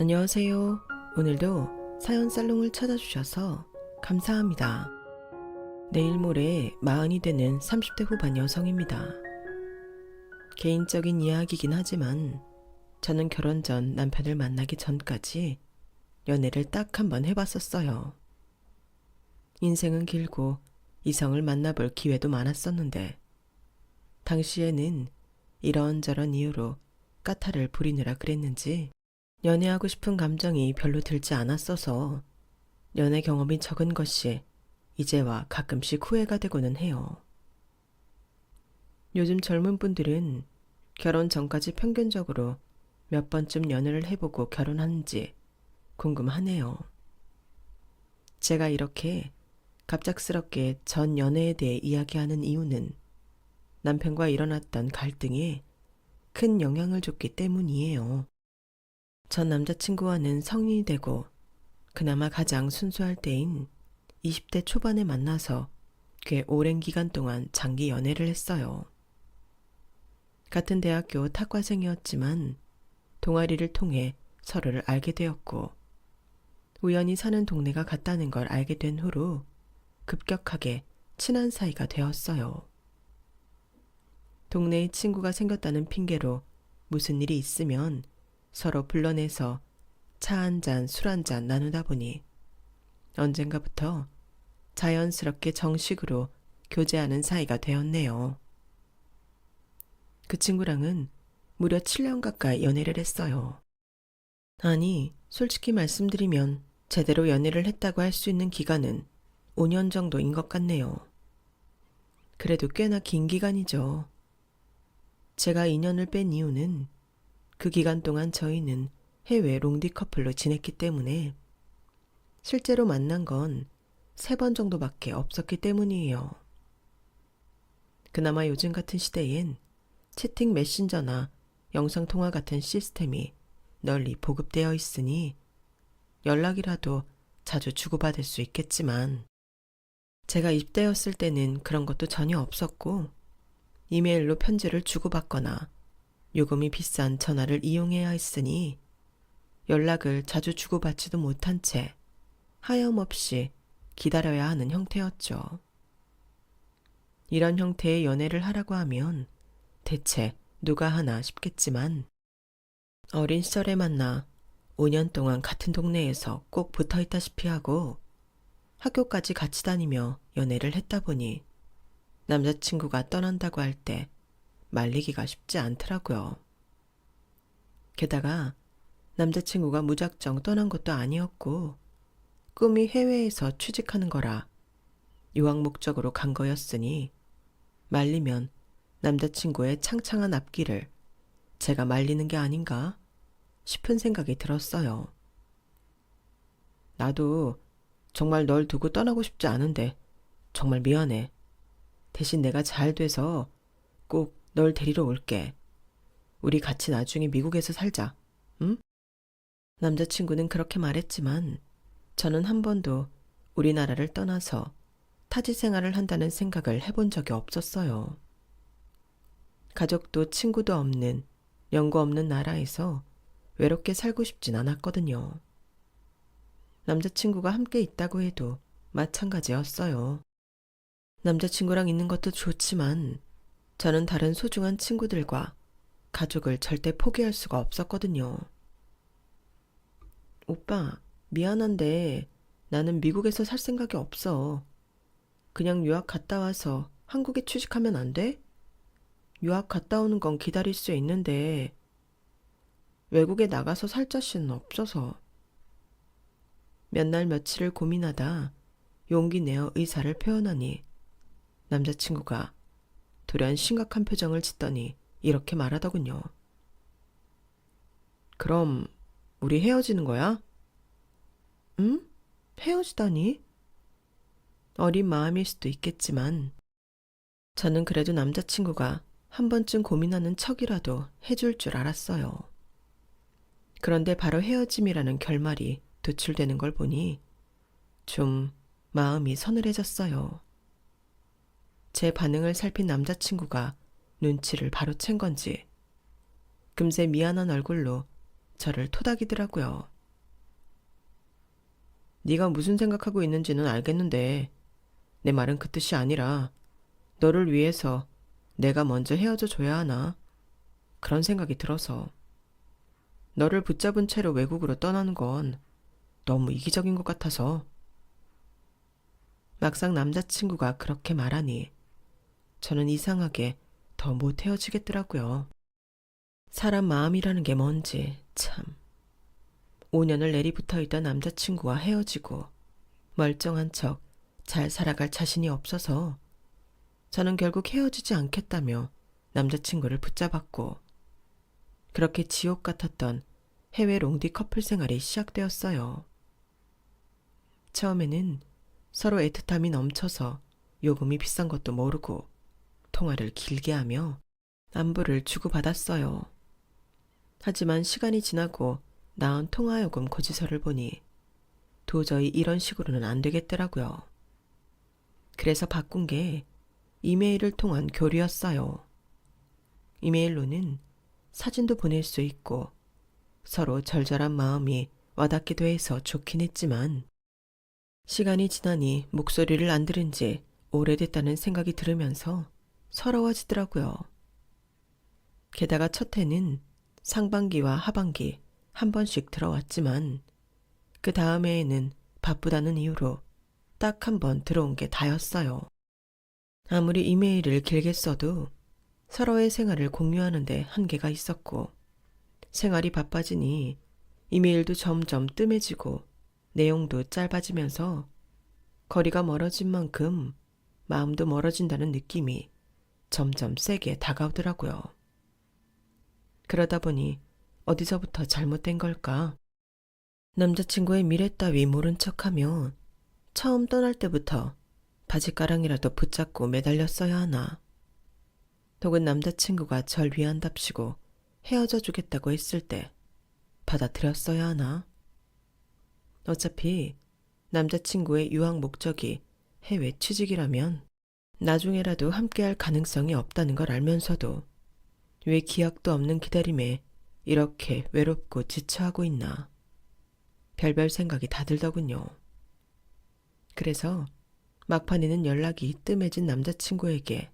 안녕하세요. 오늘도 사연 살롱을 찾아주셔서 감사합니다. 내일 모레 40이 되는 30대 후반 여성입니다. 개인적인 이야기긴 하지만 저는 결혼 전 남편을 만나기 전까지 연애를 딱 한 번 해봤었어요. 인생은 길고 이성을 만나볼 기회도 많았었는데 당시에는 이런저런 이유로 까탈을 부리느라 그랬는지 연애하고 싶은 감정이 별로 들지 않았어서 연애 경험이 적은 것이 이제와 가끔씩 후회가 되고는 해요. 요즘 젊은 분들은 결혼 전까지 평균적으로 몇 번쯤 연애를 해보고 결혼하는지 궁금하네요. 제가 이렇게 갑작스럽게 전 연애에 대해 이야기하는 이유는 남편과 일어났던 갈등에 큰 영향을 줬기 때문이에요. 전 남자친구와는 성인이 되고 그나마 가장 순수할 때인 20대 초반에 만나서 꽤 오랜 기간 동안 장기 연애를 했어요. 같은 대학교 탁과생이었지만 동아리를 통해 서로를 알게 되었고 우연히 사는 동네가 같다는 걸 알게 된 후로 급격하게 친한 사이가 되었어요. 동네에 친구가 생겼다는 핑계로 무슨 일이 있으면 서로 불러내서 차 한 잔, 술 한 잔 나누다 보니 언젠가부터 자연스럽게 정식으로 교제하는 사이가 되었네요. 그 친구랑은 무려 7년 가까이 연애를 했어요. 아니, 솔직히 말씀드리면 제대로 연애를 했다고 할 수 있는 기간은 5년 정도인 것 같네요. 그래도 꽤나 긴 기간이죠. 제가 2년을 뺀 이유는 그 기간 동안 저희는 해외 롱디 커플로 지냈기 때문에 실제로 만난 건 3번 정도밖에 없었기 때문이에요. 그나마 요즘 같은 시대엔 채팅 메신저나 영상통화 같은 시스템이 널리 보급되어 있으니 연락이라도 자주 주고받을 수 있겠지만 제가 20대였을 때는 그런 것도 전혀 없었고 이메일로 편지를 주고받거나 요금이 비싼 전화를 이용해야 했으니 연락을 자주 주고받지도 못한 채 하염없이 기다려야 하는 형태였죠. 이런 형태의 연애를 하라고 하면 대체 누가 하나 싶겠지만 어린 시절에 만나 5년 동안 같은 동네에서 꼭 붙어있다시피 하고 학교까지 같이 다니며 연애를 했다 보니 남자친구가 떠난다고 할 때 말리기가 쉽지 않더라고요. 게다가 남자친구가 무작정 떠난 것도 아니었고 꿈이 해외에서 취직하는 거라 유학 목적으로 간 거였으니 말리면 남자친구의 창창한 앞길을 제가 말리는 게 아닌가 싶은 생각이 들었어요. 나도 정말 널 두고 떠나고 싶지 않은데 정말 미안해. 대신 내가 잘 돼서 꼭 널 데리러 올게. 우리 같이 나중에 미국에서 살자. 응? 남자친구는 그렇게 말했지만 저는 한 번도 우리나라를 떠나서 타지 생활을 한다는 생각을 해본 적이 없었어요. 가족도 친구도 없는 연고 없는 나라에서 외롭게 살고 싶진 않았거든요. 남자친구가 함께 있다고 해도 마찬가지였어요. 남자친구랑 있는 것도 좋지만 저는 다른 소중한 친구들과 가족을 절대 포기할 수가 없었거든요. 오빠, 미안한데 나는 미국에서 살 생각이 없어. 그냥 유학 갔다 와서 한국에 취직하면 안 돼? 유학 갔다 오는 건 기다릴 수 있는데 외국에 나가서 살 자신은 없어서. 몇 날 며칠을 고민하다 용기 내어 의사를 표현하니 남자친구가 돌연 심각한 표정을 짓더니 이렇게 말하더군요. 그럼 우리 헤어지는 거야? 응? 헤어지다니? 어린 마음일 수도 있겠지만 저는 그래도 남자친구가 한 번쯤 고민하는 척이라도 해줄 줄 알았어요. 그런데 바로 헤어짐이라는 결말이 도출되는 걸 보니 좀 마음이 서늘해졌어요. 제 반응을 살핀 남자친구가 눈치를 바로 챈 건지 금세 미안한 얼굴로 저를 토닥이더라고요. 네가 무슨 생각하고 있는지는 알겠는데 내 말은 그 뜻이 아니라 너를 위해서 내가 먼저 헤어져 줘야 하나 그런 생각이 들어서. 너를 붙잡은 채로 외국으로 떠나는 건 너무 이기적인 것 같아서. 막상 남자친구가 그렇게 말하니 저는 이상하게 더 못 헤어지겠더라고요. 사람 마음이라는 게 뭔지 참. 5년을 내리붙어 있던 남자친구와 헤어지고 멀쩡한 척 잘 살아갈 자신이 없어서 저는 결국 헤어지지 않겠다며 남자친구를 붙잡았고 그렇게 지옥 같았던 해외 롱디 커플 생활이 시작되었어요. 처음에는 서로 애틋함이 넘쳐서 요금이 비싼 것도 모르고 통화를 길게 하며 안부를 주고받았어요. 하지만 시간이 지나고 나온 통화요금 고지서를 보니 도저히 이런 식으로는 안 되겠더라고요. 그래서 바꾼 게 이메일을 통한 교류였어요. 이메일로는 사진도 보낼 수 있고 서로 절절한 마음이 와닿기도 해서 좋긴 했지만 시간이 지나니 목소리를 안 들은 지 오래됐다는 생각이 들으면서 서러워지더라고요. 게다가 첫 해는 상반기와 하반기 한 번씩 들어왔지만 그 다음 해에는 바쁘다는 이유로 딱 한 번 들어온 게 다였어요. 아무리 이메일을 길게 써도 서로의 생활을 공유하는데 한계가 있었고 생활이 바빠지니 이메일도 점점 뜸해지고 내용도 짧아지면서 거리가 멀어진 만큼 마음도 멀어진다는 느낌이 점점 세게 다가오더라고요. 그러다 보니 어디서부터 잘못된 걸까? 남자친구의 미래 따위 모른 척하며 처음 떠날 때부터 바지가랑이라도 붙잡고 매달렸어야 하나? 혹은 남자친구가 절 위한답시고 헤어져 주겠다고 했을 때 받아들였어야 하나? 어차피 남자친구의 유학 목적이 해외 취직이라면 나중에라도 함께할 가능성이 없다는 걸 알면서도 왜 기약도 없는 기다림에 이렇게 외롭고 지쳐하고 있나? 별별 생각이 다 들더군요. 그래서 막판에는 연락이 뜸해진 남자친구에게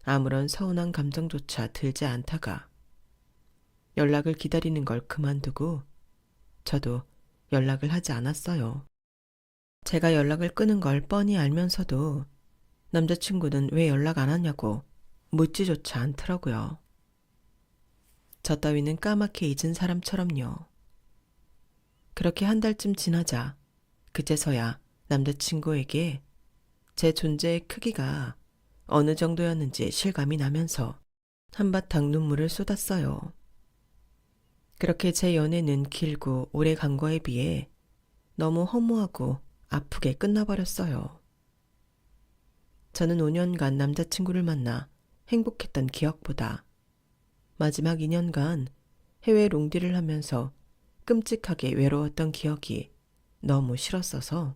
아무런 서운한 감정조차 들지 않다가 연락을 기다리는 걸 그만두고 저도 연락을 하지 않았어요. 제가 연락을 끊은 걸 뻔히 알면서도 남자친구는 왜 연락 안 하냐고 묻지조차 않더라고요. 저 따위는 까맣게 잊은 사람처럼요. 그렇게 한 달쯤 지나자 그제서야 남자친구에게 제 존재의 크기가 어느 정도였는지 실감이 나면서 한바탕 눈물을 쏟았어요. 그렇게 제 연애는 길고 오래 간 거에 비해 너무 허무하고 아프게 끝나버렸어요. 저는 5년간 남자친구를 만나 행복했던 기억보다 마지막 2년간 해외 롱디를 하면서 끔찍하게 외로웠던 기억이 너무 싫었어서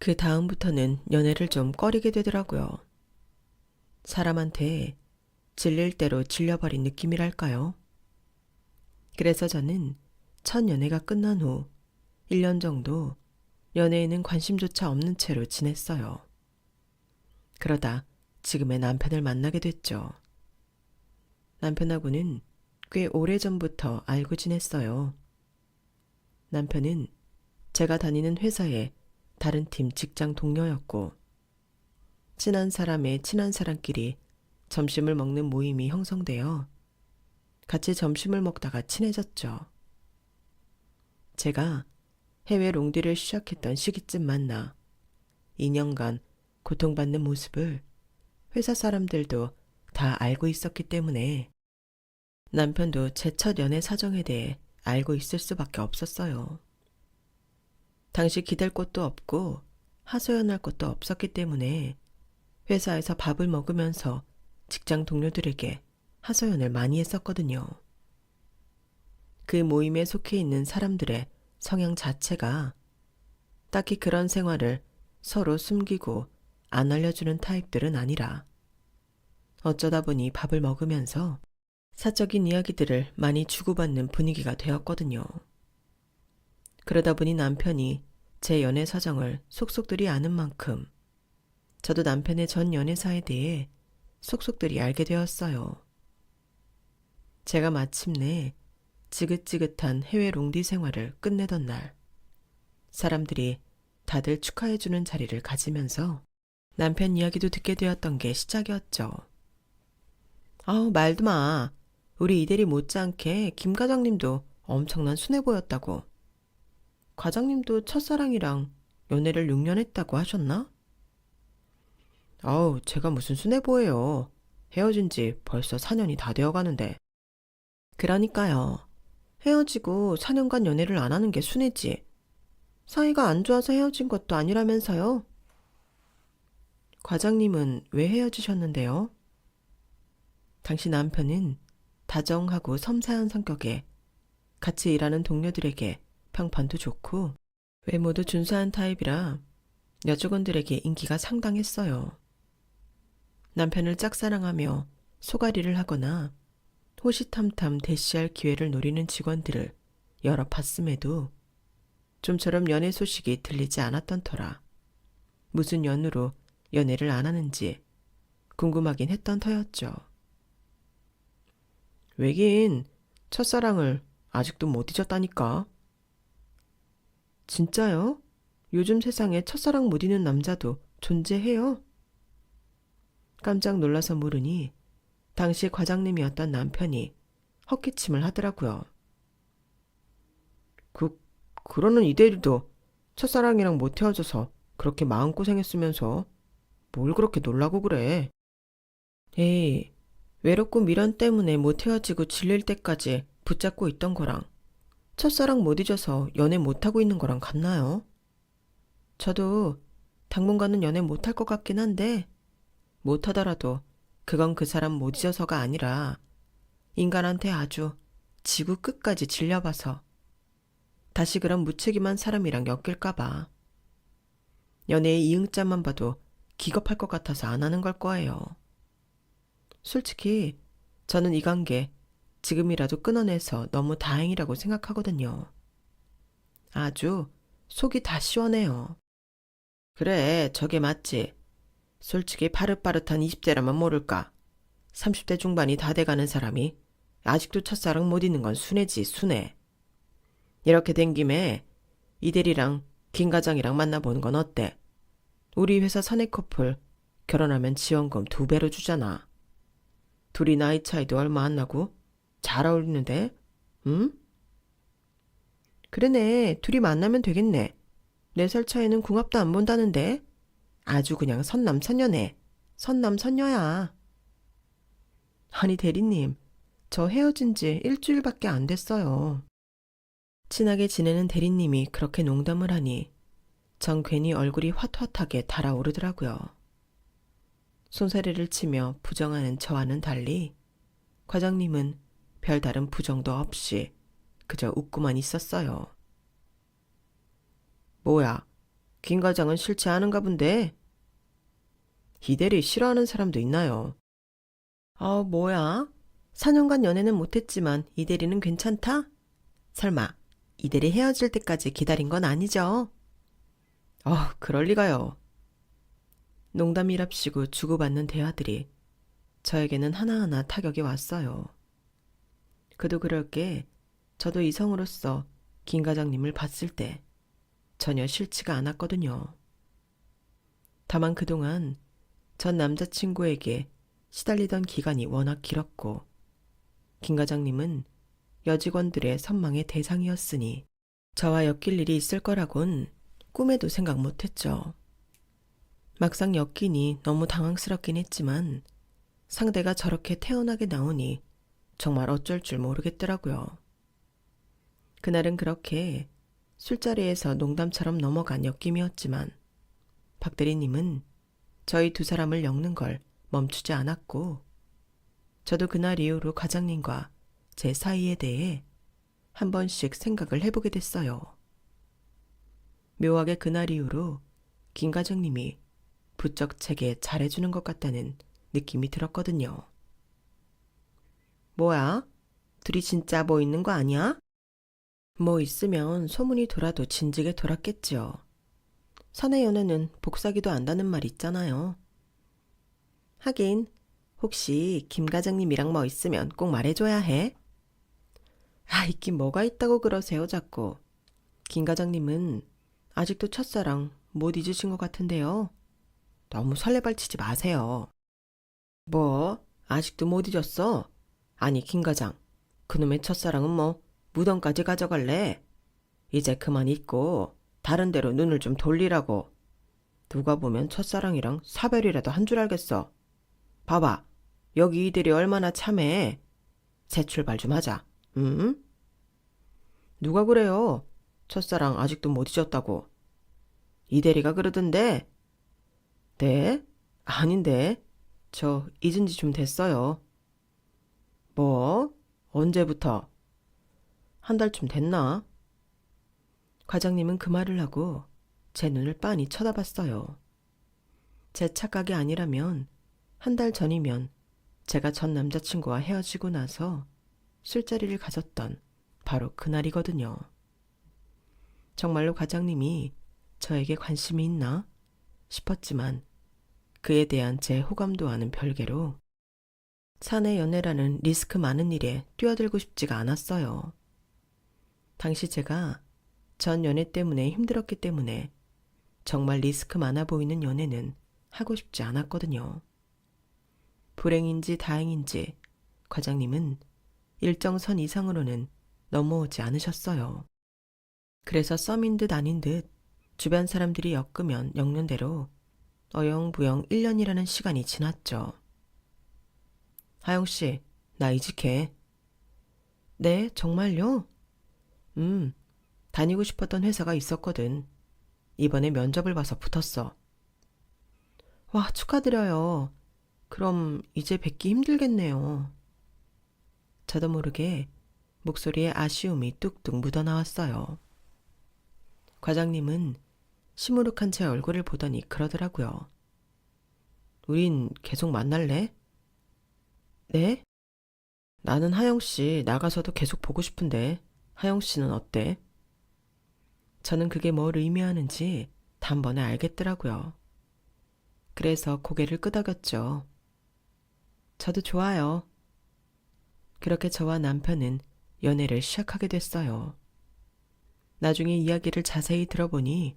그 다음부터는 연애를 좀 꺼리게 되더라고요. 사람한테 질릴 대로 질려버린 느낌이랄까요? 그래서 저는 첫 연애가 끝난 후 1년 정도 연애에는 관심조차 없는 채로 지냈어요. 그러다 지금의 남편을 만나게 됐죠. 남편하고는 꽤 오래전부터 알고 지냈어요. 남편은 제가 다니는 회사의 다른 팀 직장 동료였고 친한 사람의 친한 사람끼리 점심을 먹는 모임이 형성되어 같이 점심을 먹다가 친해졌죠. 제가 해외 롱디를 시작했던 시기쯤 만나 2년간 고통받는 모습을 회사 사람들도 다 알고 있었기 때문에 남편도 제 첫 연애 사정에 대해 알고 있을 수밖에 없었어요. 당시 기댈 곳도 없고 하소연할 곳도 없었기 때문에 회사에서 밥을 먹으면서 직장 동료들에게 하소연을 많이 했었거든요. 그 모임에 속해 있는 사람들의 성향 자체가 딱히 그런 생활을 서로 숨기고 안 알려주는 타입들은 아니라 어쩌다 보니 밥을 먹으면서 사적인 이야기들을 많이 주고받는 분위기가 되었거든요. 그러다 보니 남편이 제 연애 사정을 속속들이 아는 만큼 저도 남편의 전 연애사에 대해 속속들이 알게 되었어요. 제가 마침내 지긋지긋한 해외 롱디 생활을 끝내던 날, 사람들이 다들 축하해주는 자리를 가지면서 남편 이야기도 듣게 되었던 게 시작이었죠. 아우, 말도 마. 우리 이대리 못지않게 김 과장님도 엄청난 순해 보였다고. 과장님도 첫사랑이랑 연애를 6년 했다고 하셨나? 아우, 제가 무슨 순해 보여요. 헤어진 지 벌써 4년이 다 되어가는데. 그러니까요. 헤어지고 4년간 연애를 안 하는 게 순해지. 사이가 안 좋아서 헤어진 것도 아니라면서요. 과장님은 왜 헤어지셨는데요? 당시 남편은 다정하고 섬세한 성격에 같이 일하는 동료들에게 평판도 좋고 외모도 준수한 타입이라 여직원들에게 인기가 상당했어요. 남편을 짝사랑하며 소가리를 하거나 호시탐탐 대시할 기회를 노리는 직원들을 여러 봤음에도 좀처럼 연애 소식이 들리지 않았던 터라 무슨 연으로 연애를 안 하는지 궁금하긴 했던 터였죠. 왜긴 첫사랑을 아직도 못 잊었다니까. 진짜요? 요즘 세상에 첫사랑 못 잊는 남자도 존재해요? 깜짝 놀라서 물으니 당시 과장님이었던 남편이 헛기침을 하더라고요. 그러는 이대리도 첫사랑이랑 못 헤어져서 그렇게 마음고생했으면서 뭘 그렇게 놀라고 그래. 에이, 외롭고 미련 때문에 못 헤어지고 질릴 때까지 붙잡고 있던 거랑 첫사랑 못 잊어서 연애 못하고 있는 거랑 같나요? 저도 당분간은 연애 못할 것 같긴 한데 못하더라도 그건 그 사람 못 잊어서가 아니라 인간한테 아주 지구 끝까지 질려봐서 다시 그런 무책임한 사람이랑 엮일까봐 연애의 이응자만 봐도 기겁할 것 같아서 안 하는 걸 거예요. 솔직히 저는 이 관계 지금이라도 끊어내서 너무 다행이라고 생각하거든요. 아주 속이 다 시원해요. 그래, 저게 맞지. 솔직히 파릇파릇한 20대라면 모를까. 30대 중반이 다 돼가는 사람이 아직도 첫사랑 못 잊는 건 순해지, 순해. 이렇게 된 김에 이대리랑 김 과장이랑 만나보는 건 어때? 우리 회사 사내 커플 결혼하면 지원금 2배로 주잖아. 둘이 나이 차이도 얼마 안 나고 잘 어울리는데? 응? 그러네. 둘이 만나면 되겠네. 4살 차이는 궁합도 안 본다는데? 아주 그냥 선남선녀네. 선남선녀야. 아니 대리님, 저 헤어진 지 일주일밖에 안 됐어요. 친하게 지내는 대리님이 그렇게 농담을 하니 전 괜히 얼굴이 홧홧하게 달아오르더라고요. 손사래를 치며 부정하는 저와는 달리 과장님은 별다른 부정도 없이 그저 웃고만 있었어요. 뭐야, 김 과장은 싫지 않은가 본데? 이대리 싫어하는 사람도 있나요? 뭐야? 4년간 연애는 못했지만 이대리는 괜찮다? 설마 이대리 헤어질 때까지 기다린 건 아니죠? 그럴 리가요. 농담이랍시고 주고받는 대화들이 저에게는 하나하나 타격이 왔어요. 그도 그럴 게 저도 이성으로서 김 과장님을 봤을 때 전혀 싫지가 않았거든요. 다만 그동안 전 남자친구에게 시달리던 기간이 워낙 길었고 김 과장님은 여직원들의 선망의 대상이었으니 저와 엮일 일이 있을 거라곤 꿈에도 생각 못했죠. 막상 엮이니 너무 당황스럽긴 했지만 상대가 저렇게 태연하게 나오니 정말 어쩔 줄 모르겠더라고요. 그날은 그렇게 술자리에서 농담처럼 넘어간 엮임이었지만 박 대리님은 저희 두 사람을 엮는 걸 멈추지 않았고 저도 그날 이후로 과장님과 제 사이에 대해 한 번씩 생각을 해보게 됐어요. 묘하게 그날 이후로 김 과장님이 부쩍 제게 잘해주는 것 같다는 느낌이 들었거든요. 뭐야? 둘이 진짜 뭐 있는 거 아니야? 뭐 있으면 소문이 돌아도 진즉에 돌았겠지요. 사내 연애는 복사기도 안다는 말 있잖아요. 하긴 혹시 김 과장님이랑 뭐 있으면 꼭 말해줘야 해. 아, 있긴 뭐가 있다고 그러세요, 자꾸. 김 과장님은 아직도 첫사랑 못 잊으신 것 같은데요. 너무 설레발치지 마세요. 뭐? 아직도 못 잊었어? 아니, 김 과장. 그놈의 첫사랑은 뭐 무덤까지 가져갈래? 이제 그만 잊고 다른 데로 눈을 좀 돌리라고. 누가 보면 첫사랑이랑 사별이라도 한 줄 알겠어. 봐봐. 여기 이들이 얼마나 참해. 새 출발 좀 하자. 응? 누가 그래요? 첫사랑 아직도 못 잊었다고. 이대리가 그러던데. 네? 아닌데. 저 잊은 지 좀 됐어요. 뭐? 언제부터? 한 달쯤 됐나? 과장님은 그 말을 하고 제 눈을 빤히 쳐다봤어요. 제 착각이 아니라면 한 달 전이면 제가 전 남자친구와 헤어지고 나서 술자리를 가졌던 바로 그날이거든요. 정말로 과장님이 저에게 관심이 있나 싶었지만 그에 대한 제 호감도와는 별개로 사내 연애라는 리스크 많은 일에 뛰어들고 싶지가 않았어요. 당시 제가 전 연애 때문에 힘들었기 때문에 정말 리스크 많아 보이는 연애는 하고 싶지 않았거든요. 불행인지 다행인지 과장님은 일정 선 이상으로는 넘어오지 않으셨어요. 그래서 썸인 듯 아닌 듯 주변 사람들이 엮으면 엮는 대로 어영부영 1년이라는 시간이 지났죠. 하영씨, 나 이직해. 네, 정말요? 다니고 싶었던 회사가 있었거든. 이번에 면접을 봐서 붙었어. 와, 축하드려요. 그럼 이제 뵙기 힘들겠네요. 저도 모르게 목소리에 아쉬움이 뚝뚝 묻어나왔어요. 과장님은 시무룩한 제 얼굴을 보더니 그러더라고요. 우린 계속 만날래? 네? 나는 하영씨 나가서도 계속 보고 싶은데 하영씨는 어때? 저는 그게 뭘 의미하는지 단번에 알겠더라고요. 그래서 고개를 끄덕였죠. 저도 좋아요. 그렇게 저와 남편은 연애를 시작하게 됐어요. 나중에 이야기를 자세히 들어보니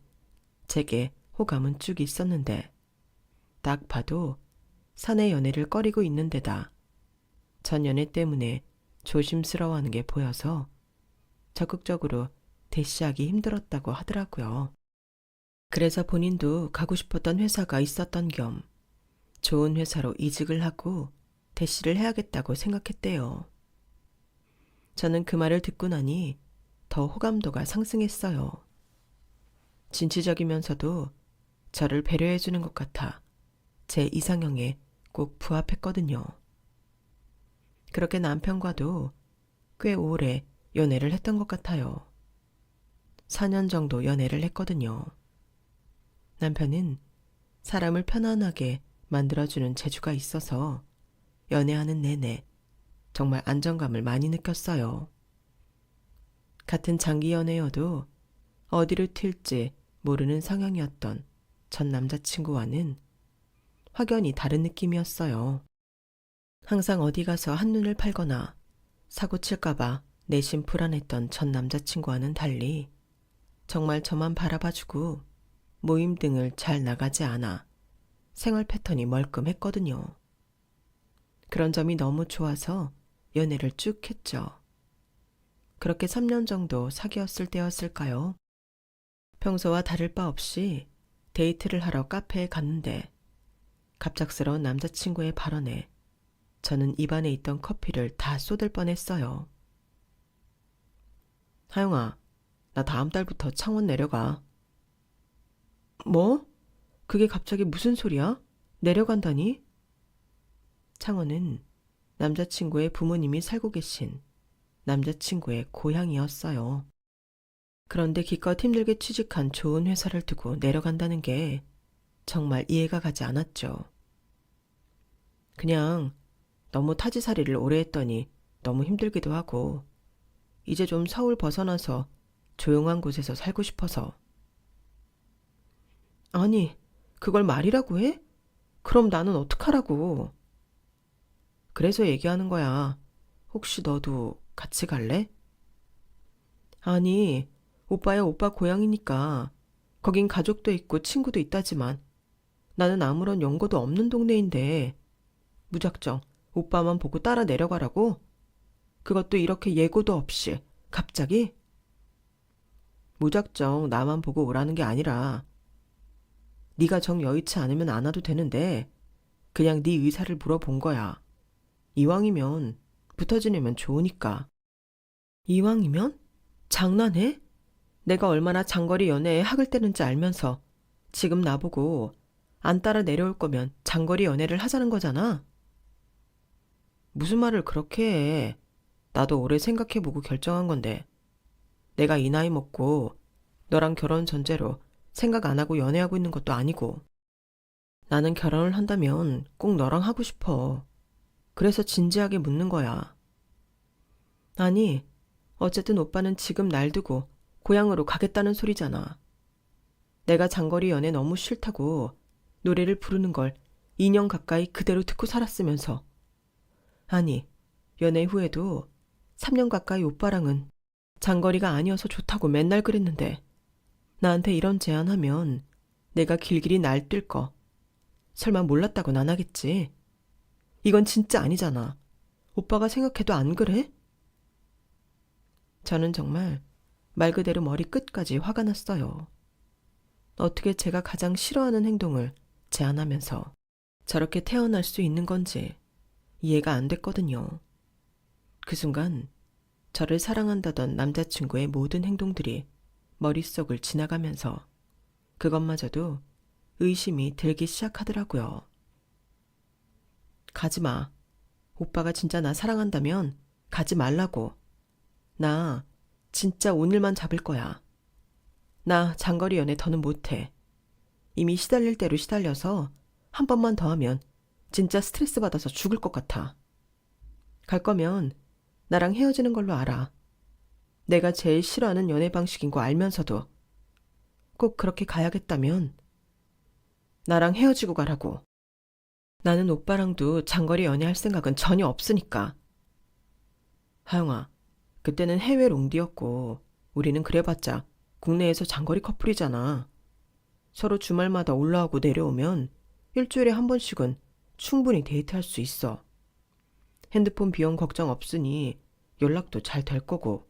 제게 호감은 쭉 있었는데 딱 봐도 사내 연애를 꺼리고 있는 데다 전 연애 때문에 조심스러워하는 게 보여서 적극적으로 대시하기 힘들었다고 하더라고요. 그래서 본인도 가고 싶었던 회사가 있었던 겸 좋은 회사로 이직을 하고 대시를 해야겠다고 생각했대요. 저는 그 말을 듣고 나니 더 호감도가 상승했어요. 진취적이면서도 저를 배려해주는 것 같아 제 이상형에 꼭 부합했거든요. 그렇게 남편과도 꽤 오래 연애를 했던 것 같아요. 4년 정도 연애를 했거든요. 남편은 사람을 편안하게 만들어주는 재주가 있어서 연애하는 내내 정말 안정감을 많이 느꼈어요. 같은 장기 연애여도 어디를 튈지 모르는 성향이었던 전 남자친구와는 확연히 다른 느낌이었어요. 항상 어디 가서 한눈을 팔거나 사고 칠까봐 내심 불안했던 전 남자친구와는 달리 정말 저만 바라봐주고 모임 등을 잘 나가지 않아 생활 패턴이 멀끔했거든요. 그런 점이 너무 좋아서 연애를 쭉 했죠. 그렇게 3년 정도 사귀었을 때였을까요? 평소와 다를 바 없이 데이트를 하러 카페에 갔는데 갑작스러운 남자친구의 발언에 저는 입안에 있던 커피를 다 쏟을 뻔했어요. 하영아, 나 다음 달부터 창원 내려가. 뭐? 그게 갑자기 무슨 소리야? 내려간다니? 창원은 남자친구의 부모님이 살고 계신 남자친구의 고향이었어요. 그런데 기껏 힘들게 취직한 좋은 회사를 두고 내려간다는 게 정말 이해가 가지 않았죠. 그냥 너무 타지살이를 오래 했더니 너무 힘들기도 하고 이제 좀 서울 벗어나서 조용한 곳에서 살고 싶어서. 아니, 그걸 말이라고 해? 그럼 나는 어떡하라고. 그래서 얘기하는 거야. 혹시 너도 같이 갈래? 아니, 오빠야 오빠 고향이니까 거긴 가족도 있고 친구도 있다지만 나는 아무런 연고도 없는 동네인데 무작정 오빠만 보고 따라 내려가라고? 그것도 이렇게 예고도 없이 갑자기? 무작정 나만 보고 오라는 게 아니라 네가 정 여의치 않으면 안 와도 되는데 그냥 네 의사를 물어본 거야. 이왕이면 붙어 지내면 좋으니까. 이왕이면? 장난해? 내가 얼마나 장거리 연애에 학을 때는지 알면서 지금 나보고 안 따라 내려올 거면 장거리 연애를 하자는 거잖아. 무슨 말을 그렇게 해. 나도 오래 생각해보고 결정한 건데 내가 이 나이 먹고 너랑 결혼 전제로 생각 안 하고 연애하고 있는 것도 아니고 나는 결혼을 한다면 꼭 너랑 하고 싶어. 그래서 진지하게 묻는 거야. 아니, 어쨌든 오빠는 지금 날 두고 고향으로 가겠다는 소리잖아. 내가 장거리 연애 너무 싫다고 노래를 부르는 걸 2년 가까이 그대로 듣고 살았으면서. 아니, 연애 후에도 3년 가까이 오빠랑은 장거리가 아니어서 좋다고 맨날 그랬는데 나한테 이런 제안하면 내가 길길이 날뛸 거 설마 몰랐다고는 안 하겠지. 이건 진짜 아니잖아. 오빠가 생각해도 안 그래? 저는 정말 말 그대로 머리 끝까지 화가 났어요. 어떻게 제가 가장 싫어하는 행동을 제안하면서 저렇게 태어날 수 있는 건지 이해가 안 됐거든요. 그 순간 저를 사랑한다던 남자친구의 모든 행동들이 머릿속을 지나가면서 그것마저도 의심이 들기 시작하더라고요. 가지 마. 오빠가 진짜 나 사랑한다면 가지 말라고. 나 진짜 오늘만 잡을 거야. 나 장거리 연애 더는 못해. 이미 시달릴 대로 시달려서 한 번만 더 하면 진짜 스트레스 받아서 죽을 것 같아. 갈 거면 나랑 헤어지는 걸로 알아. 내가 제일 싫어하는 연애 방식인 거 알면서도 꼭 그렇게 가야겠다면 나랑 헤어지고 가라고. 나는 오빠랑도 장거리 연애할 생각은 전혀 없으니까. 하영아, 그때는 해외 롱디였고 우리는 그래봤자 국내에서 장거리 커플이잖아. 서로 주말마다 올라오고 내려오면 일주일에 한 번씩은 충분히 데이트할 수 있어. 핸드폰 비용 걱정 없으니 연락도 잘 될 거고.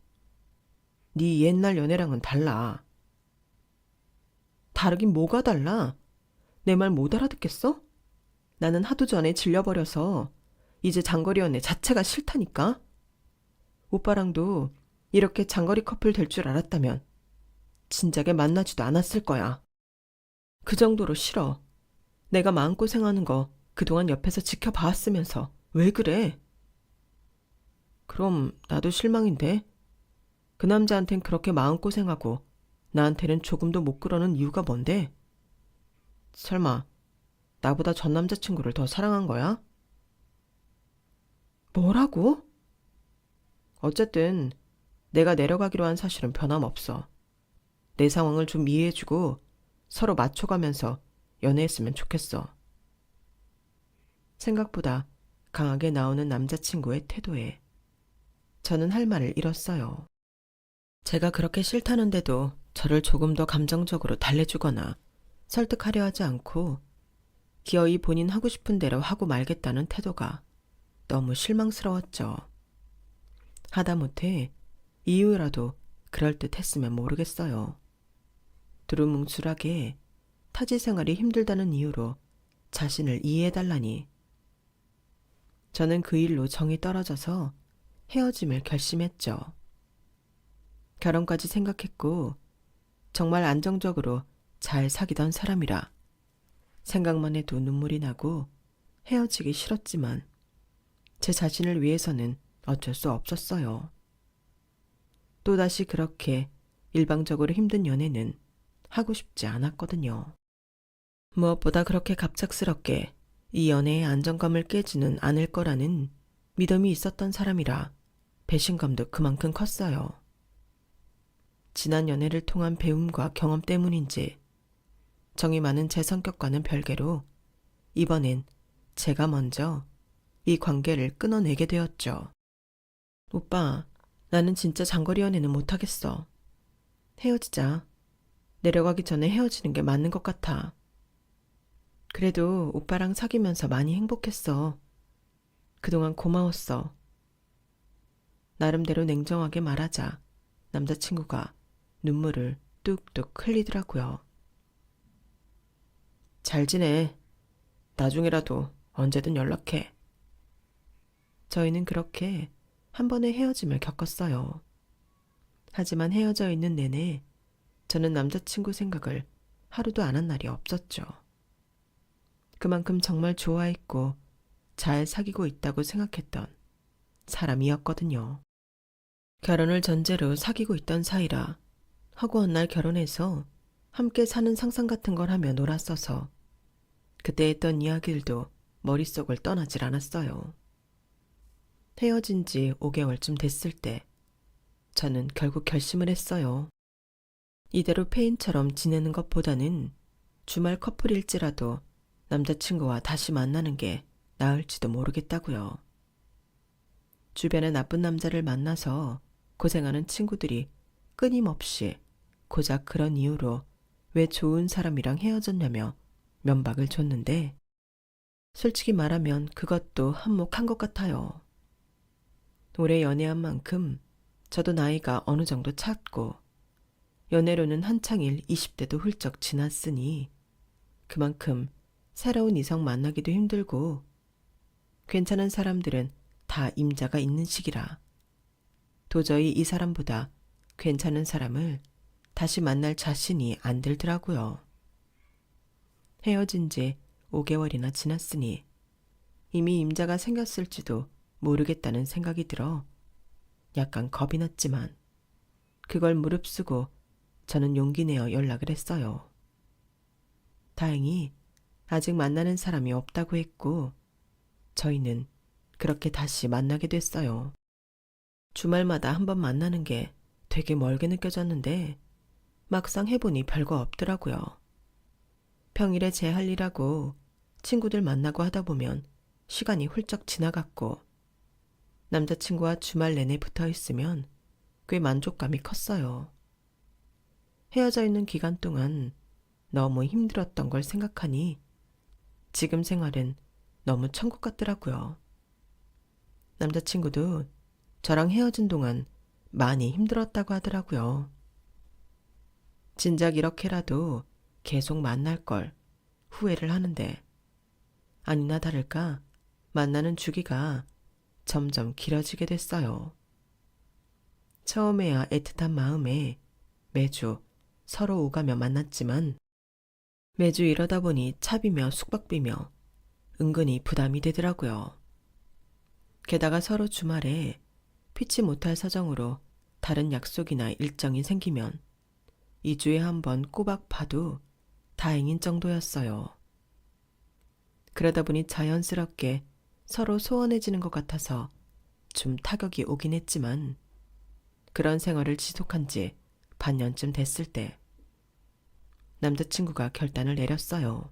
네 옛날 연애랑은 달라. 다르긴 뭐가 달라? 내 말 못 알아듣겠어? 나는 하도 전에 질려버려서 이제 장거리 연애 자체가 싫다니까? 오빠랑도 이렇게 장거리 커플 될 줄 알았다면 진작에 만나지도 않았을 거야. 그 정도로 싫어. 내가 마음고생하는 거 그동안 옆에서 지켜봐왔으면서 왜 그래? 그럼 나도 실망인데? 그 남자한텐 그렇게 마음고생하고 나한테는 조금도 못 그러는 이유가 뭔데? 설마 나보다 전 남자친구를 더 사랑한 거야? 뭐라고? 어쨌든 내가 내려가기로 한 사실은 변함없어. 내 상황을 좀 이해해주고 서로 맞춰가면서 연애했으면 좋겠어. 생각보다 강하게 나오는 남자친구의 태도에 저는 할 말을 잃었어요. 제가 그렇게 싫다는데도 저를 조금 더 감정적으로 달래주거나 설득하려 하지 않고 기어이 본인 하고 싶은 대로 하고 말겠다는 태도가 너무 실망스러웠죠. 하다못해 이유라도 그럴듯했으면 모르겠어요. 두루뭉술하게 타지 생활이 힘들다는 이유로 자신을 이해해달라니. 저는 그 일로 정이 떨어져서 헤어짐을 결심했죠. 결혼까지 생각했고 정말 안정적으로 잘 사귀던 사람이라 생각만 해도 눈물이 나고 헤어지기 싫었지만 제 자신을 위해서는 어쩔 수 없었어요. 또다시 그렇게 일방적으로 힘든 연애는 하고 싶지 않았거든요. 무엇보다 그렇게 갑작스럽게 이 연애의 안정감을 깨지는 않을 거라는 믿음이 있었던 사람이라 배신감도 그만큼 컸어요. 지난 연애를 통한 배움과 경험 때문인지 정이 많은 제 성격과는 별개로 이번엔 제가 먼저 이 관계를 끊어내게 되었죠. 오빠, 나는 진짜 장거리 연애는 못하겠어. 헤어지자. 내려가기 전에 헤어지는 게 맞는 것 같아. 그래도 오빠랑 사귀면서 많이 행복했어. 그동안 고마웠어. 나름대로 냉정하게 말하자 남자친구가 눈물을 뚝뚝 흘리더라고요. 잘 지내. 나중에라도 언제든 연락해. 저희는 그렇게 한 번의 헤어짐을 겪었어요. 하지만 헤어져 있는 내내 저는 남자친구 생각을 하루도 안 한 날이 없었죠. 그만큼 정말 좋아했고 잘 사귀고 있다고 생각했던 사람이었거든요. 결혼을 전제로 사귀고 있던 사이라 허구한 날 결혼해서 함께 사는 상상 같은 걸 하며 놀았어서 그때 했던 이야기들도 머릿속을 떠나질 않았어요. 헤어진 지 5개월쯤 됐을 때 저는 결국 결심을 했어요. 이대로 페인처럼 지내는 것보다는 주말 커플일지라도 남자친구와 다시 만나는 게 나을지도 모르겠다고요. 주변에 나쁜 남자를 만나서 고생하는 친구들이 끊임없이 고작 그런 이유로 왜 좋은 사람이랑 헤어졌냐며 면박을 줬는데 솔직히 말하면 그것도 한몫한 것 같아요. 오래 연애한 만큼 저도 나이가 어느 정도 찼고 연애로는 한창일 20대도 훌쩍 지났으니 그만큼 새로운 이성 만나기도 힘들고 괜찮은 사람들은 다 임자가 있는 시기라 도저히 이 사람보다 괜찮은 사람을 다시 만날 자신이 안 들더라고요. 헤어진 지 5개월이나 지났으니 이미 임자가 생겼을지도 모르겠다는 생각이 들어 약간 겁이 났지만 그걸 무릅쓰고 저는 용기 내어 연락을 했어요. 다행히 아직 만나는 사람이 없다고 했고 저희는 그렇게 다시 만나게 됐어요. 주말마다 한 번 만나는 게 되게 멀게 느껴졌는데 막상 해보니 별거 없더라고요. 평일에 제 할 일하고 친구들 만나고 하다 보면 시간이 훌쩍 지나갔고 남자친구와 주말 내내 붙어 있으면 꽤 만족감이 컸어요. 헤어져 있는 기간 동안 너무 힘들었던 걸 생각하니 지금 생활은 너무 천국 같더라고요. 남자친구도 저랑 헤어진 동안 많이 힘들었다고 하더라고요. 진작 이렇게라도 계속 만날 걸 후회를 하는데 아니나 다를까 만나는 주기가 점점 길어지게 됐어요. 처음에야 애틋한 마음에 매주 서로 오가며 만났지만 매주 이러다 보니 차비며 숙박비며 은근히 부담이 되더라고요. 게다가 서로 주말에 피치 못할 사정으로 다른 약속이나 일정이 생기면 2주에 한 번 꼬박 봐도 다행인 정도였어요. 그러다 보니 자연스럽게 서로 소원해지는 것 같아서 좀 타격이 오긴 했지만 그런 생활을 지속한 지 반년쯤 됐을 때 남자친구가 결단을 내렸어요.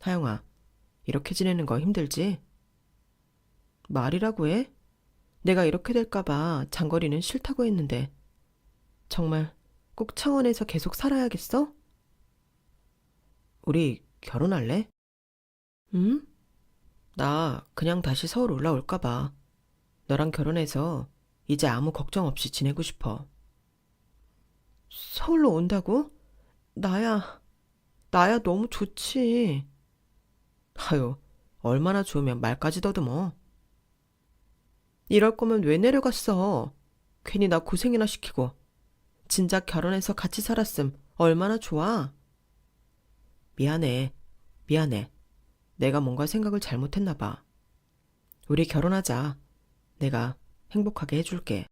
하영아, 이렇게 지내는 거 힘들지? 말이라고 해? 내가 이렇게 될까봐 장거리는 싫다고 했는데 정말 꼭 창원에서 계속 살아야겠어? 우리 결혼할래? 응? 나 그냥 다시 서울 올라올까봐 너랑 결혼해서 이제 아무 걱정 없이 지내고 싶어. 서울로 온다고? 나야 너무 좋지. 아유, 얼마나 좋으면 말까지 더듬어. 이럴 거면 왜 내려갔어? 괜히 나 고생이나 시키고. 진작 결혼해서 같이 살았음 얼마나 좋아. 미안해. 내가 뭔가 생각을 잘못했나 봐. 우리 결혼하자. 내가 행복하게 해줄게.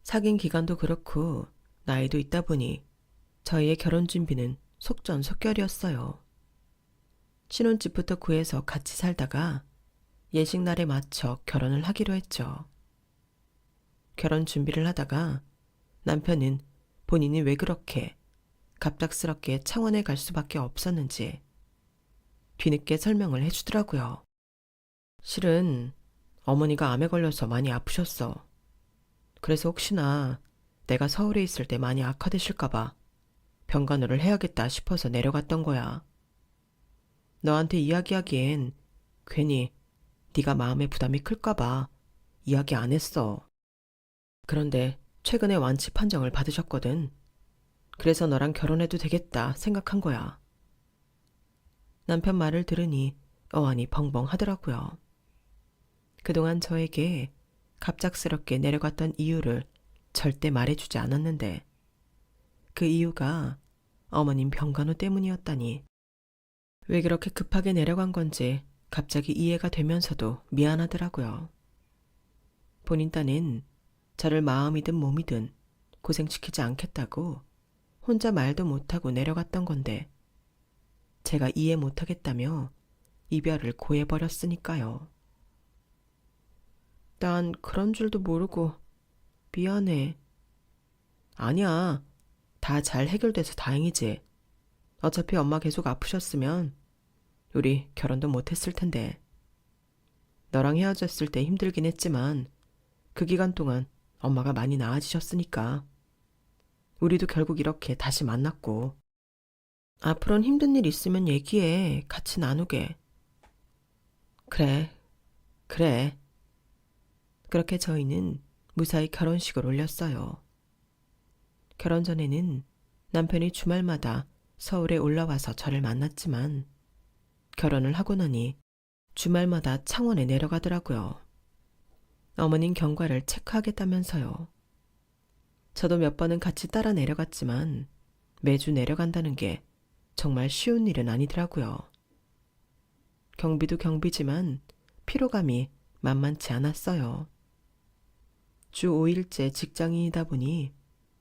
사귄 기간도 그렇고 나이도 있다 보니 저희의 결혼 준비는 속전속결이었어요. 신혼집부터 구해서 같이 살다가 예식날에 맞춰 결혼을 하기로 했죠. 결혼 준비를 하다가 남편은 본인이 왜 그렇게 갑작스럽게 창원에 갈 수밖에 없었는지 뒤늦게 설명을 해주더라고요. 실은 어머니가 암에 걸려서 많이 아프셨어. 그래서 혹시나 내가 서울에 있을 때 많이 악화되실까봐 병간호를 해야겠다 싶어서 내려갔던 거야. 너한테 이야기하기엔 괜히 네가 마음의 부담이 클까봐 이야기 안 했어. 그런데 최근에 완치 판정을 받으셨거든. 그래서 너랑 결혼해도 되겠다 생각한 거야. 남편 말을 들으니 어안이 벙벙 하더라고요. 그동안 저에게 갑작스럽게 내려갔던 이유를 절대 말해주지 않았는데 그 이유가 어머님 병간호 때문이었다니 왜 그렇게 급하게 내려간 건지 갑자기 이해가 되면서도 미안하더라고요. 본인 딴엔 저를 마음이든 몸이든 고생시키지 않겠다고 혼자 말도 못하고 내려갔던 건데 제가 이해 못하겠다며 이별을 고해버렸으니까요. 난 그런 줄도 모르고 미안해. 아니야. 다 잘 해결돼서 다행이지. 어차피 엄마 계속 아프셨으면 우리 결혼도 못했을 텐데. 너랑 헤어졌을 때 힘들긴 했지만 그 기간 동안 엄마가 많이 나아지셨으니까. 우리도 결국 이렇게 다시 만났고. 앞으로는 힘든 일 있으면 얘기해. 같이 나누게. 그래. 그래. 그렇게 저희는 무사히 결혼식을 올렸어요. 결혼 전에는 남편이 주말마다 서울에 올라와서 저를 만났지만 결혼을 하고 나니 주말마다 창원에 내려가더라고요. 어머님 경과를 체크하겠다면서요. 저도 몇 번은 같이 따라 내려갔지만 매주 내려간다는 게 정말 쉬운 일은 아니더라고요. 경비도 경비지만 피로감이 만만치 않았어요. 주 5일째 직장인이다 보니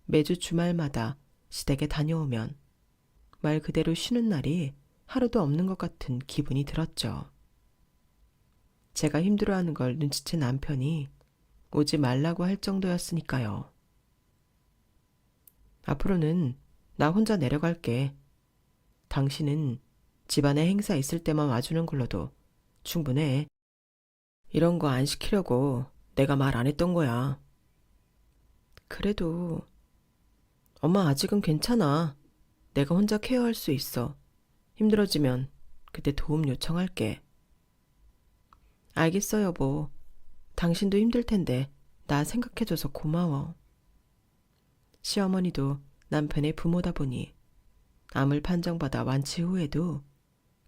매주 주말마다 시댁에 다녀오면 말 그대로 쉬는 날이 하루도 없는 것 같은 기분이 들었죠. 제가 힘들어하는 걸 눈치챈 남편이 오지 말라고 할 정도였으니까요. 앞으로는 나 혼자 내려갈게. 당신은 집안에 행사 있을 때만 와주는 걸로도 충분해. 이런 거 안 시키려고 내가 말 안 했던 거야. 그래도 엄마 아직은 괜찮아. 내가 혼자 케어할 수 있어. 힘들어지면 그때 도움 요청할게. 알겠어 여보. 당신도 힘들 텐데 나 생각해줘서 고마워. 시어머니도 남편의 부모다 보니 암을 판정받아 완치 후에도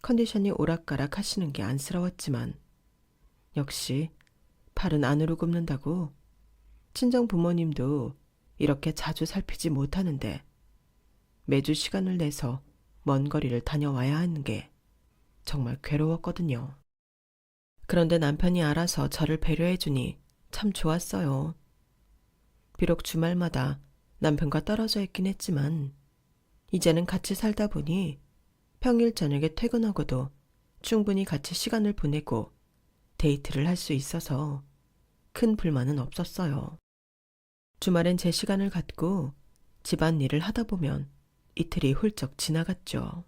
컨디션이 오락가락 하시는 게 안쓰러웠지만 역시 팔은 안으로 굽는다고 친정 부모님도 이렇게 자주 살피지 못하는데 매주 시간을 내서 먼 거리를 다녀와야 하는 게 정말 괴로웠거든요. 그런데 남편이 알아서 저를 배려해주니 참 좋았어요. 비록 주말마다 남편과 떨어져 있긴 했지만 이제는 같이 살다 보니 평일 저녁에 퇴근하고도 충분히 같이 시간을 보내고 데이트를 할 수 있어서 큰 불만은 없었어요. 주말엔 제 시간을 갖고 집안일을 하다 보면 이틀이 훌쩍 지나갔죠.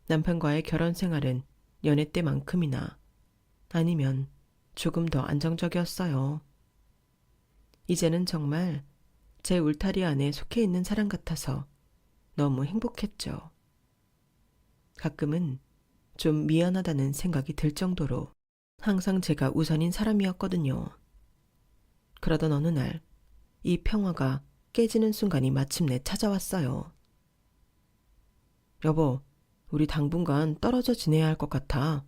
남편과의 결혼 생활은 연애 때만큼이나 아니면 조금 더 안정적이었어요. 이제는 정말 제 울타리 안에 속해 있는 사람 같아서 너무 행복했죠. 가끔은 좀 미안하다는 생각이 들 정도로 항상 제가 우선인 사람이었거든요. 그러던 어느 날 이 평화가 깨지는 순간이 마침내 찾아왔어요. 여보, 우리 당분간 떨어져 지내야 할 것 같아.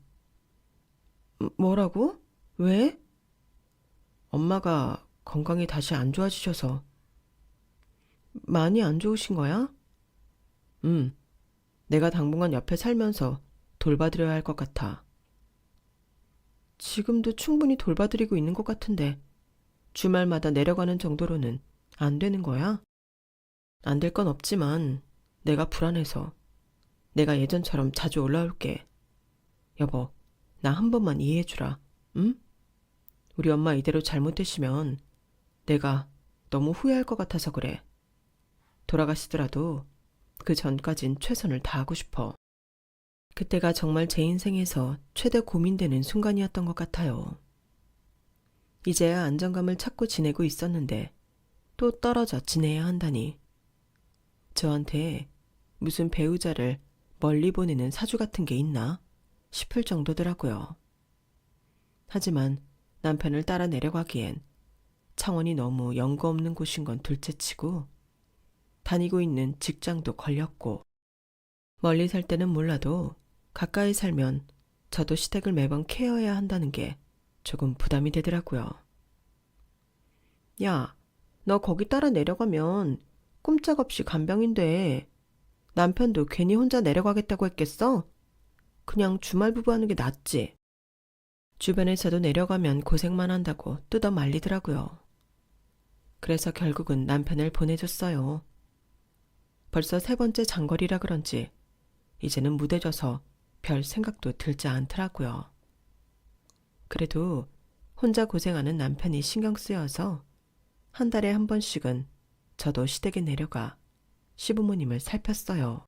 뭐라고? 왜? 엄마가 건강이 다시 안 좋아지셔서. 많이 안 좋으신 거야? 내가 당분간 옆에 살면서 돌봐드려야 할 것 같아. 지금도 충분히 돌봐드리고 있는 것 같은데 주말마다 내려가는 정도로는 안 되는 거야? 안 될 건 없지만 내가 불안해서 내가 예전처럼 자주 올라올게. 여보, 나 한 번만 이해해주라. 응? 우리 엄마 이대로 잘못되시면 내가 너무 후회할 것 같아서 그래. 돌아가시더라도 그 전까진 최선을 다하고 싶어. 그때가 정말 제 인생에서 최대 고민되는 순간이었던 것 같아요. 이제야 안정감을 찾고 지내고 있었는데 또 떨어져 지내야 한다니. 저한테 무슨 배우자를 멀리 보내는 사주 같은 게 있나 싶을 정도더라고요. 하지만 남편을 따라 내려가기엔 창원이 너무 연고 없는 곳인 건 둘째치고 다니고 있는 직장도 걸렸고 멀리 살 때는 몰라도 가까이 살면 저도 시댁을 매번 케어해야 한다는 게 조금 부담이 되더라고요. 야, 너 거기 따라 내려가면 꼼짝없이 간병인데 남편도 괜히 혼자 내려가겠다고 했겠어? 그냥 주말 부부하는 게 낫지. 주변에서도 내려가면 고생만 한다고 뜯어 말리더라고요. 그래서 결국은 남편을 보내줬어요. 벌써 3번째 장거리라 그런지 이제는 무뎌져서 별 생각도 들지 않더라고요. 그래도 혼자 고생하는 남편이 신경 쓰여서 한 달에 한 번씩은 저도 시댁에 내려가 시부모님을 살폈어요.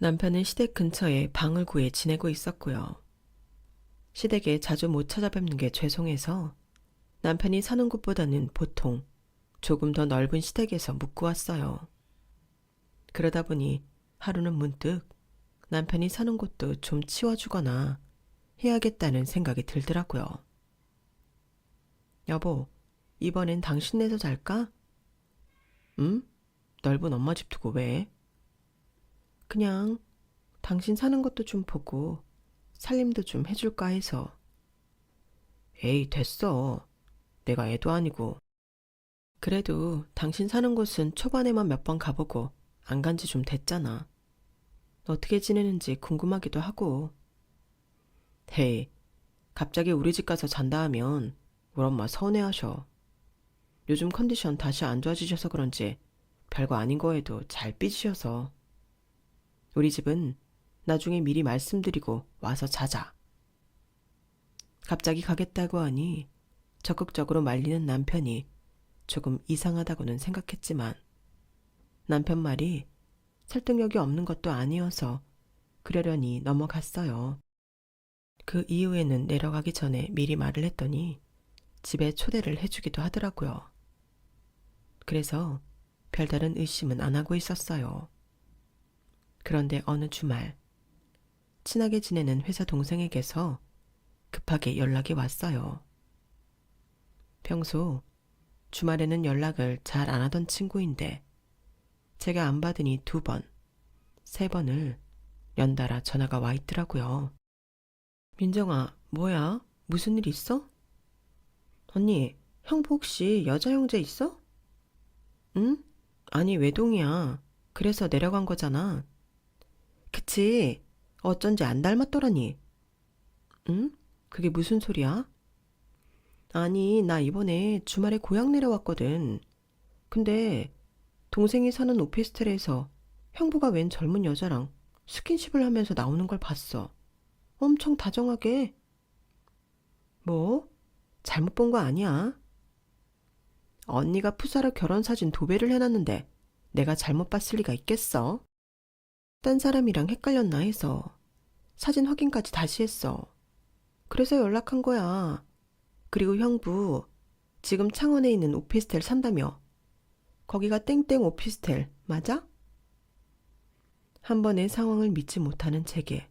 남편은 시댁 근처에 방을 구해 지내고 있었고요. 시댁에 자주 못 찾아뵙는 게 죄송해서 남편이 사는 곳보다는 보통 조금 더 넓은 시댁에서 묵고 왔어요. 그러다 보니 하루는 문득 남편이 사는 곳도 좀 치워주거나 해야겠다는 생각이 들더라고요. 여보, 이번엔 당신네서 잘까? 응? 넓은 엄마 집 두고 왜? 그냥 당신 사는 것도 좀 보고 살림도 좀 해줄까 해서. 에이, 됐어. 내가 애도 아니고. 그래도 당신 사는 곳은 초반에만 몇 번 가보고 안 간지 좀 됐잖아. 어떻게 지내는지 궁금하기도 하고. 헤이, 갑자기 우리 집 가서 잔다 하면 우리 엄마 서운해하셔. 요즘 컨디션 다시 안 좋아지셔서 그런지 별거 아닌 거에도 잘 삐지셔서. 우리 집은 나중에 미리 말씀드리고 와서 자자. 갑자기 가겠다고 하니 적극적으로 말리는 남편이 조금 이상하다고는 생각했지만 남편 말이 설득력이 없는 것도 아니어서 그러려니 넘어갔어요. 그 이후에는 내려가기 전에 미리 말을 했더니 집에 초대를 해주기도 하더라고요. 그래서 별다른 의심은 안 하고 있었어요. 그런데 어느 주말 친하게 지내는 회사 동생에게서 급하게 연락이 왔어요. 평소 주말에는 연락을 잘 안 하던 친구인데 제가 안 받으니 2번, 3번을 연달아 전화가 와 있더라고요. 민정아, 뭐야? 무슨 일 있어? 언니, 형부 혹시 여자 형제 있어? 응? 아니, 외동이야. 그래서 내려간 거잖아. 그치? 어쩐지 안 닮았더라니. 응? 그게 무슨 소리야? 아니, 나 이번에 주말에 고향 내려왔거든. 근데 동생이 사는 오피스텔에서 형부가 웬 젊은 여자랑 스킨십을 하면서 나오는 걸 봤어. 엄청 다정하게. 뭐? 잘못 본 거 아니야? 언니가 푸사로 결혼 사진 도배를 해놨는데 내가 잘못 봤을 리가 있겠어? 딴 사람이랑 헷갈렸나 해서 사진 확인까지 다시 했어. 그래서 연락한 거야. 그리고 형부, 지금 창원에 있는 오피스텔 산다며. 거기가 땡땡 오피스텔, 맞아? 한 번의 상황을 믿지 못하는 제게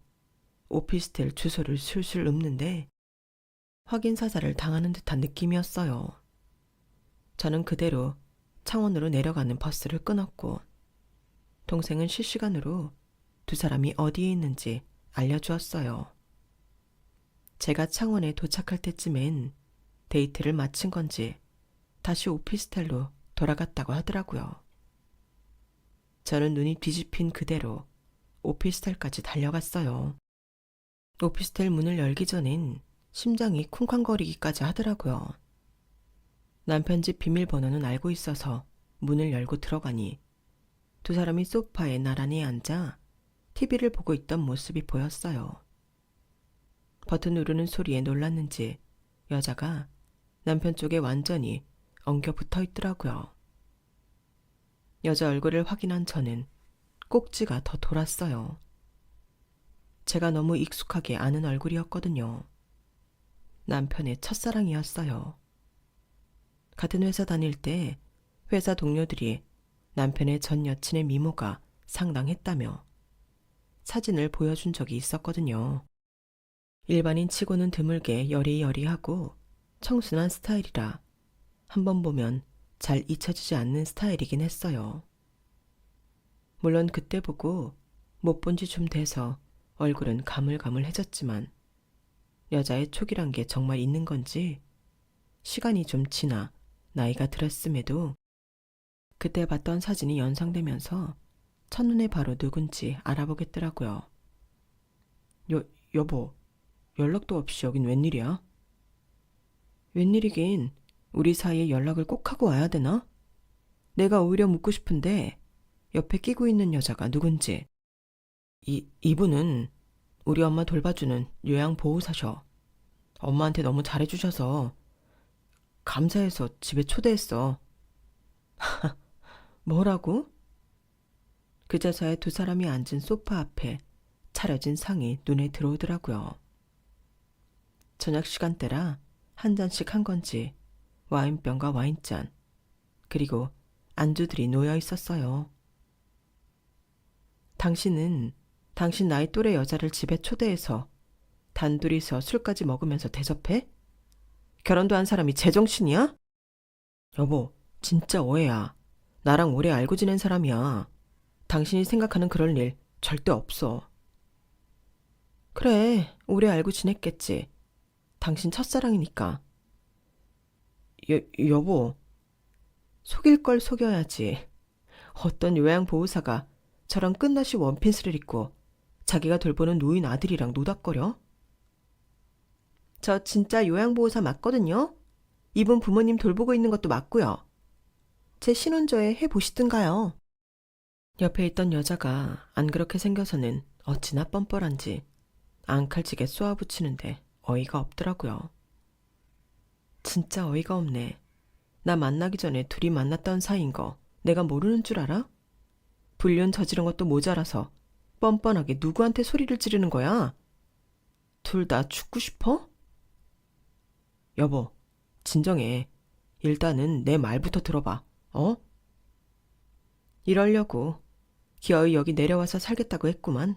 오피스텔 주소를 술술 읊는데 확인 사살을 당하는 듯한 느낌이었어요. 저는 그대로 창원으로 내려가는 버스를 끊었고 동생은 실시간으로 2사람이 어디에 있는지 알려주었어요. 제가 창원에 도착할 때쯤엔 데이트를 마친 건지 다시 오피스텔로 돌아갔다고 하더라고요. 저는 눈이 뒤집힌 그대로 오피스텔까지 달려갔어요. 오피스텔 문을 열기 전엔 심장이 쿵쾅거리기까지 하더라고요. 남편 집 비밀번호는 알고 있어서 문을 열고 들어가니 2사람이 소파에 나란히 앉아 TV를 보고 있던 모습이 보였어요. 버튼 누르는 소리에 놀랐는지 여자가 남편 쪽에 완전히 엉겨 붙어 있더라고요. 여자 얼굴을 확인한 저는 꼭지가 더 돌았어요. 제가 너무 익숙하게 아는 얼굴이었거든요. 남편의 첫사랑이었어요. 같은 회사 다닐 때 회사 동료들이 남편의 전 여친의 미모가 상당했다며 사진을 보여준 적이 있었거든요. 일반인 치고는 드물게 여리여리하고 청순한 스타일이라 한번 보면 잘 잊혀지지 않는 스타일이긴 했어요. 물론 그때 보고 못 본 지 좀 돼서 얼굴은 가물가물해졌지만 여자의 촉이란 게 정말 있는 건지 시간이 좀 지나 나이가 들었음에도 그때 봤던 사진이 연상되면서 첫눈에 바로 누군지 알아보겠더라고요. 여보, 연락도 없이 여긴 웬일이야? 웬일이긴 우리 사이에 연락을 꼭 하고 와야 되나? 내가 오히려 묻고 싶은데 옆에 끼고 있는 여자가 누군지. 이분은 우리 엄마 돌봐주는 요양보호사셔. 엄마한테 너무 잘해주셔서 감사해서 집에 초대했어. 뭐라고? 그제서야 두 사람이 앉은 소파 앞에 차려진 상이 눈에 들어오더라고요. 저녁 시간대라 한 잔씩 한 건지 와인병과 와인잔, 그리고 안주들이 놓여 있었어요. 당신은 당신 나이 또래 여자를 집에 초대해서 단둘이서 술까지 먹으면서 대접해? 결혼도 한 사람이 제정신이야? 여보, 진짜 오해야. 나랑 오래 알고 지낸 사람이야. 당신이 생각하는 그럴 일 절대 없어. 그래, 오래 알고 지냈겠지. 당신 첫사랑이니까. 여보, 속일 걸 속여야지. 어떤 요양보호사가 저런 끝나시 원피스를 입고 자기가 돌보는 노인 아들이랑 노닥거려? 저 진짜 요양보호사 맞거든요. 이분 부모님 돌보고 있는 것도 맞고요. 제 신혼조에 해보시든가요. 옆에 있던 여자가 안 그렇게 생겨서는 어찌나 뻔뻔한지 앙칼지게 쏘아붙이는데 어이가 없더라고요. 진짜 어이가 없네. 나 만나기 전에 둘이 만났던 사이인 거 내가 모르는 줄 알아? 불륜 저지른 것도 모자라서 뻔뻔하게 누구한테 소리를 지르는 거야? 둘 다 죽고 싶어? 여보, 진정해. 일단은 내 말부터 들어봐. 어? 이러려고 기어이 여기 내려와서 살겠다고 했구만.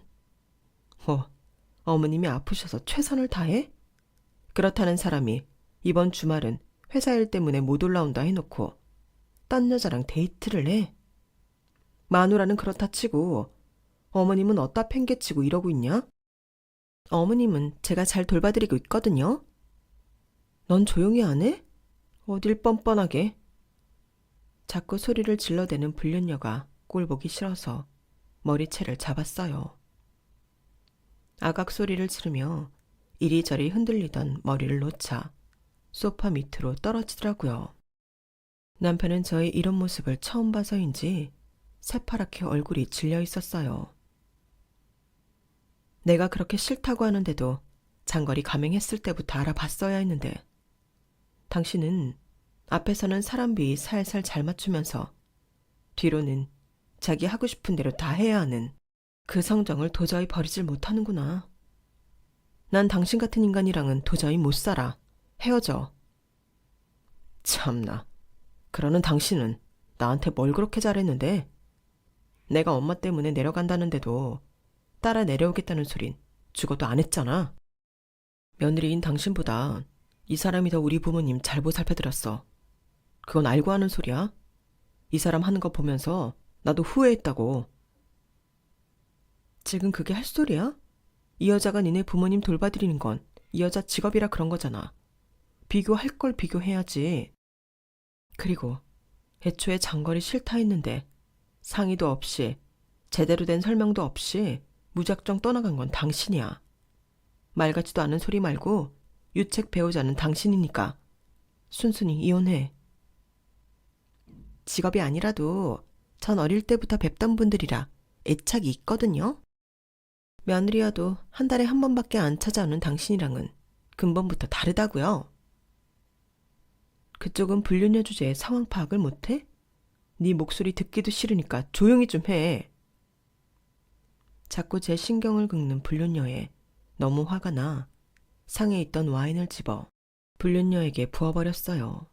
어머님이 아프셔서 최선을 다해? 그렇다는 사람이 이번 주말은 회사 일 때문에 못 올라온다 해놓고 딴 여자랑 데이트를 해? 마누라는 그렇다 치고 어머님은 어디다 팽개치고 이러고 있냐? 어머님은 제가 잘 돌봐드리고 있거든요. 넌 조용히 안 해? 어딜 뻔뻔하게. 자꾸 소리를 질러대는 불륜녀가 꼴보기 싫어서 머리채를 잡았어요. 아각 소리를 지르며 이리저리 흔들리던 머리를 놓자 소파 밑으로 떨어지더라고요. 남편은 저의 이런 모습을 처음 봐서인지 새파랗게 얼굴이 질려 있었어요. 내가 그렇게 싫다고 하는데도 장거리 감행했을 때부터 알아봤어야 했는데 당신은 앞에서는 사람 비위 살살 잘 맞추면서 뒤로는 자기 하고 싶은 대로 다 해야 하는 그 성정을 도저히 버리질 못하는구나. 난 당신 같은 인간이랑은 도저히 못 살아. 헤어져. 참나. 그러는 당신은 나한테 뭘 그렇게 잘했는데? 내가 엄마 때문에 내려간다는데도 따라 내려오겠다는 소린 죽어도 안 했잖아. 며느리인 당신보다 이 사람이 더 우리 부모님 잘 보살펴드렸어. 그건 알고 하는 소리야. 이 사람 하는 거 보면서 나도 후회했다고. 지금 그게 할 소리야? 이 여자가 니네 부모님 돌봐드리는 건 이 여자 직업이라 그런 거잖아. 비교할 걸 비교해야지. 그리고 애초에 장거리 싫다 했는데 상의도 없이 제대로 된 설명도 없이 무작정 떠나간 건 당신이야. 말 같지도 않은 소리 말고 유책 배우자는 당신이니까 순순히 이혼해. 직업이 아니라도 전 어릴 때부터 뵙던 분들이라 애착이 있거든요. 며느리여도 한 달에 한 번밖에 안 찾아오는 당신이랑은 근본부터 다르다고요. 그쪽은 불륜녀 주제에 상황 파악을 못해? 네 목소리 듣기도 싫으니까 조용히 좀 해. 자꾸 제 신경을 긁는 불륜녀에 너무 화가 나 상에 있던 와인을 집어 불륜녀에게 부어버렸어요.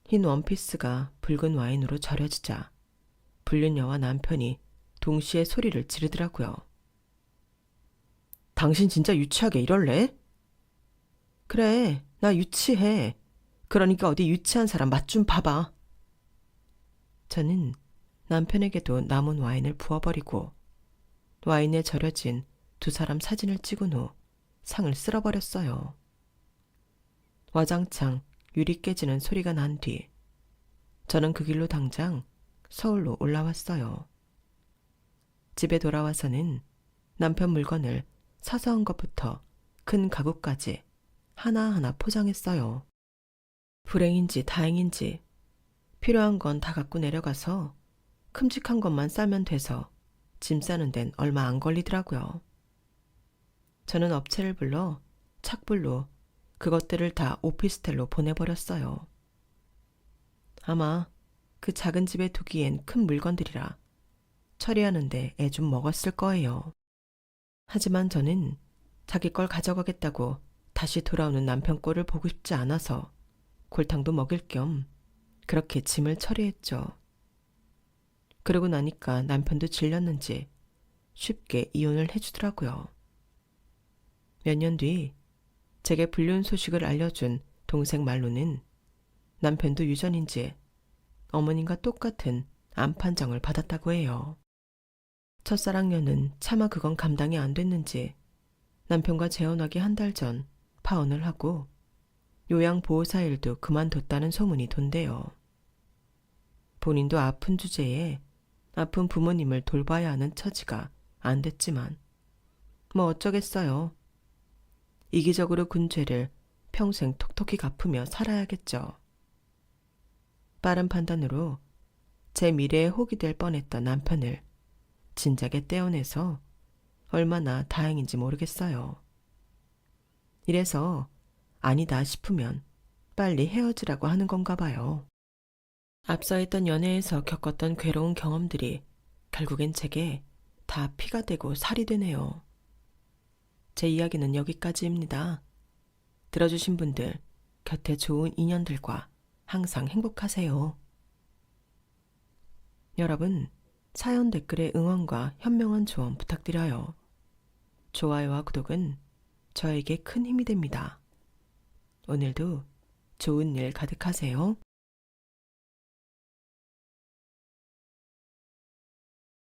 흰 원피스가 붉은 와인으로 절여지자 불륜녀와 남편이 동시에 소리를 지르더라고요. 당신 진짜 유치하게 이럴래? 그래, 나 유치해. 그러니까 어디 유치한 사람 맛 좀 봐봐. 저는 남편에게도 남은 와인을 부어버리고 와인에 절여진 두 사람 사진을 찍은 후 상을 쓸어버렸어요. 와장창 유리 깨지는 소리가 난 뒤 저는 그 길로 당장 서울로 올라왔어요. 집에 돌아와서는 남편 물건을 사소한 것부터 큰 가구까지 하나하나 포장했어요. 불행인지 다행인지 필요한 건 다 갖고 내려가서 큼직한 것만 싸면 돼서 짐 싸는 데는 얼마 안 걸리더라고요. 저는 업체를 불러 착불로 그것들을 다 오피스텔로 보내버렸어요. 아마 그 작은 집에 두기엔 큰 물건들이라 처리하는데 애 좀 먹었을 거예요. 하지만 저는 자기 걸 가져가겠다고 다시 돌아오는 남편 꼴을 보고 싶지 않아서 골탕도 먹일 겸 그렇게 짐을 처리했죠. 그러고 나니까 남편도 질렸는지 쉽게 이혼을 해주더라고요. 몇 년 뒤 제게 불륜 소식을 알려준 동생 말로는 남편도 유전인지 어머님과 똑같은 암 판정을 받았다고 해요. 첫사랑녀는 차마 그건 감당이 안 됐는지 남편과 재혼하기 한 달 전 파혼을 하고 요양보호사 일도 그만뒀다는 소문이 돈대요. 본인도 아픈 주제에 아픈 부모님을 돌봐야 하는 처지가 안 됐지만 뭐 어쩌겠어요. 이기적으로 군 죄를 평생 톡톡히 갚으며 살아야겠죠. 빠른 판단으로 제 미래에 혹이 될 뻔했던 남편을 진작에 떼어내서 얼마나 다행인지 모르겠어요. 이래서 아니다 싶으면 빨리 헤어지라고 하는 건가 봐요. 앞서 했던 연애에서 겪었던 괴로운 경험들이 결국엔 제게 다 피가 되고 살이 되네요. 제 이야기는 여기까지입니다. 들어주신 분들 곁에 좋은 인연들과 항상 행복하세요. 여러분, 사연 댓글에 응원과 현명한 조언 부탁드려요. 좋아요와 구독은 저에게 큰 힘이 됩니다. 오늘도 좋은 일 가득하세요.